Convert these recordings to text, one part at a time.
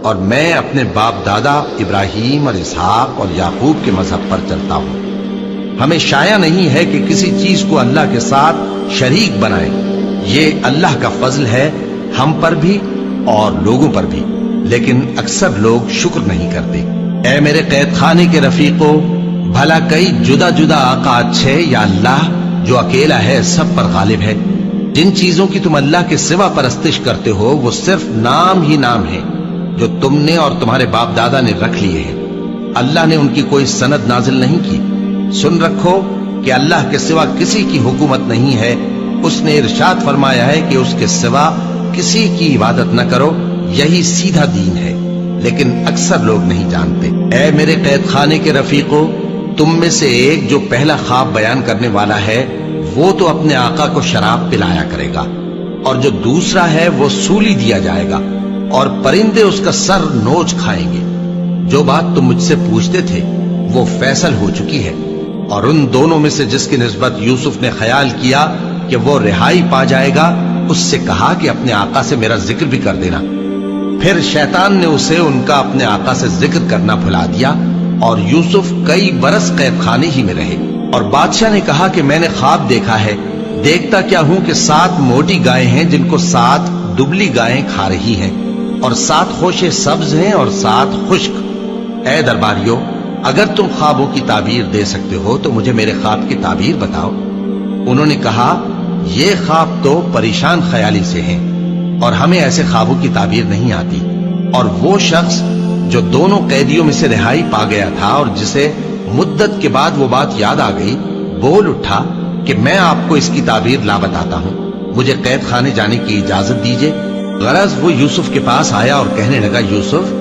اور میں اپنے باپ دادا ابراہیم اور اسحاق اور یعقوب کے مذہب پر چلتا ہوں۔ ہمیں شایع نہیں ہے کہ کسی چیز کو اللہ کے ساتھ شریک بنائیں۔ یہ اللہ کا فضل ہے ہم پر بھی اور لوگوں پر بھی، لیکن اکثر لوگ شکر نہیں کرتے۔ اے میرے قید خانے کے رفیقوں، بھلا کئی جدا جدا آقا اچھے یا اللہ جو اکیلا ہے سب پر غالب ہے؟ جن چیزوں کی تم اللہ کے سوا پرستش کرتے ہو وہ صرف نام ہی نام ہے جو تم نے اور تمہارے باپ دادا نے رکھ لیے ہیں۔ اللہ نے ان کی کوئی سند نازل نہیں کی۔ سن رکھو کہ اللہ کے سوا کسی کی حکومت نہیں ہے۔ اس نے ارشاد فرمایا ہے کہ اس کے سوا کسی کی عبادت نہ کرو، یہی سیدھا دین ہے، لیکن اکثر لوگ نہیں جانتے۔ اے میرے قید خانے کے رفیقوں، تم میں سے ایک جو پہلا خواب بیان کرنے والا ہے وہ تو اپنے آقا کو شراب پلایا کرے گا، اور جو دوسرا ہے وہ سولی دیا جائے گا، اور پرندے اس کا سر نوچ کھائیں گے۔ جو بات تم مجھ سے پوچھتے تھے وہ فیصل ہو چکی ہے، اور ان دونوں میں سے جس کی نسبت یوسف نے خیال کیا کہ وہ رہائی پا جائے گا، اس سے کہا کہ اپنے آقا سے میرا ذکر بھی کر دینا۔ پھر شیطان نے اسے ان کا اپنے آقا سے ذکر کرنا بھلا دیا، اور یوسف کئی برس قید خانے ہی میں رہے۔ اور بادشاہ نے کہا کہ میں نے خواب دیکھا ہے، دیکھتا کیا ہوں کہ 7 موٹی گائیں ہیں جن کو 7 دبلی گائیں کھا رہی ہیں، اور 7 خوشے سبز ہیں اور 7 خشک۔ اے درباریوں، اگر تم خوابوں کی تعبیر دے سکتے ہو تو مجھے میرے خواب کی تعبیر بتاؤ۔ انہوں نے کہا یہ خواب تو پریشان خیالی سے ہیں، اور ہمیں ایسے خوابوں کی تعبیر نہیں آتی۔ اور وہ شخص جو دونوں قیدیوں میں سے رہائی پا گیا تھا اور جسے مدت کے بعد وہ بات یاد آ گئی، بول اٹھا کہ میں آپ کو اس کی تعبیر لا بتاتا ہوں، مجھے قید خانے جانے کی اجازت دیجیے۔ غرض وہ یوسف کے پاس آیا اور کہنے لگا، یوسف،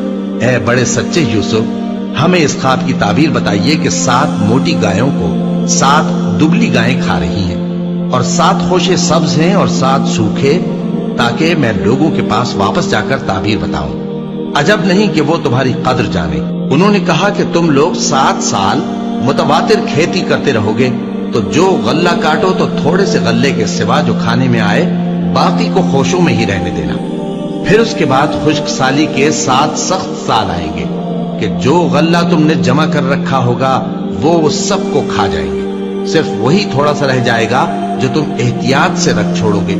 اے بڑے سچے یوسف، ہمیں اس خواب کی تعبیر بتائیے کہ 7 موٹی گایوں کو 7 دبلی گائیں کھا رہی ہیں، اور 7 خوشے سبز ہیں اور 7 سوکھے، تاکہ میں لوگوں کے پاس واپس جا کر تعبیر بتاؤں۔ عجب نہیں کہ وہ تمہاری قدر جانے۔ انہوں نے کہا کہ تم لوگ 7 سال متواتر کھیتی کرتے رہو گے، تو جو غلہ کاٹو تو تھوڑے سے غلے کے سوا جو کھانے میں آئے باقی کو خوشوں میں ہی رہنے دینا۔ پھر اس کے بعد خشک سالی کے 7 سخت سال آئیں گے کہ جو غلہ تم نے جمع کر رکھا ہوگا وہ سب کو کھا جائیں گے، صرف وہی تھوڑا سا رہ جائے گا جو تم احتیاط سے رکھ چھوڑو گے۔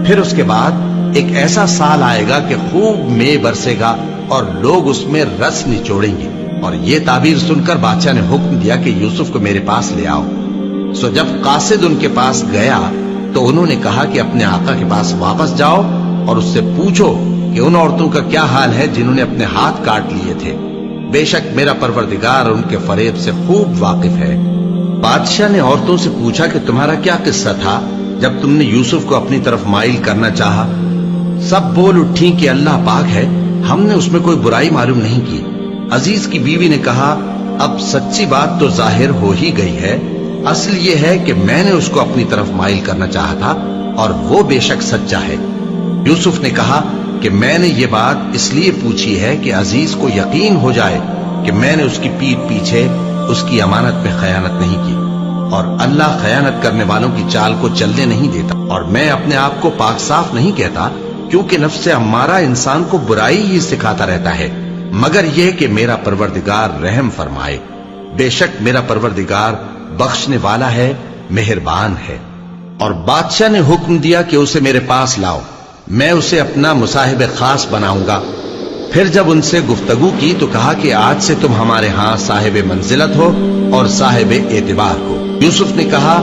پھر اس کے بعد ایک ایسا سال آئے گا کہ خوب مے برسے گا اور لوگ اس میں رس نچوڑیں گے۔ اور یہ تعبیر سن کر بادشاہ نے حکم دیا کہ یوسف کو میرے پاس لے آؤ۔ سو جب قاصد ان کے پاس گیا تو انہوں نے کہا کہ اپنے آقا کے پاس واپس جاؤ اور اس سے پوچھو کہ ان عورتوں کا کیا حال ہے جنہوں نے اپنے ہاتھ کاٹ لیے تھے، بے شک میرا پروردگار ان کے فریب سے خوب واقف ہے۔ بادشاہ نے عورتوں سے پوچھا کہ تمہارا کیا قصہ تھا جب تم نے یوسف کو اپنی طرف مائل کرنا چاہا؟ سب بول اٹھیں کہ اللہ پاک ہے، ہم نے اس میں کوئی برائی معلوم نہیں کی۔ عزیز کی بیوی نے کہا، اب سچی بات تو ظاہر ہو ہی گئی ہے، اصل یہ ہے کہ میں نے اس کو اپنی طرف مائل کرنا چاہا تھا، اور وہ بے شک سچا ہے۔ یوسف نے کہا کہ میں نے یہ بات اس لیے پوچھی ہے کہ عزیز کو یقین ہو جائے کہ میں نے اس کی پیٹھ پیچھے اس کی امانت میں خیانت نہیں کی، اور اللہ خیانت کرنے والوں کی چال کو چلنے نہیں دیتا۔ اور میں اپنے آپ کو پاک صاف نہیں کہتا، کیونکہ نفس امارہ انسان کو برائی ہی سکھاتا رہتا ہے، مگر یہ کہ میرا پروردگار رحم فرمائے، بے شک میرا پروردگار بخشنے والا ہے، مہربان ہے۔ اور بادشاہ نے حکم دیا کہ اسے میرے پاس لاؤ، میں اسے اپنا مصاحب خاص بناؤں گا۔ پھر جب ان سے گفتگو کی تو کہا کہ آج سے تم ہمارے ہاں صاحب منزلت ہو اور صاحب اعتبار ہو۔ یوسف نے کہا،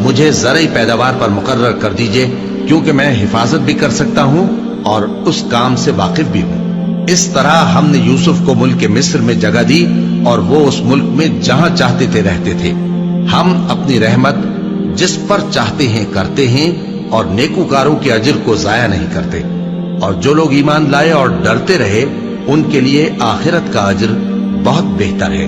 مجھے زرعی پیداوار پر مقرر کر دیجئے، کیونکہ میں حفاظت بھی کر سکتا ہوں اور اس کام سے واقف بھی ہوں۔ اس طرح ہم نے یوسف کو ملک مصر میں جگہ دی، اور وہ اس ملک میں جہاں چاہتے تھے رہتے تھے۔ ہم اپنی رحمت جس پر چاہتے ہیں کرتے ہیں، اور نیکوکاروں کے اجر کو ضائع نہیں کرتے۔ اور جو لوگ ایمان لائے اور ڈرتے رہے ان کے لیے آخرت کا اجر بہت بہتر ہے۔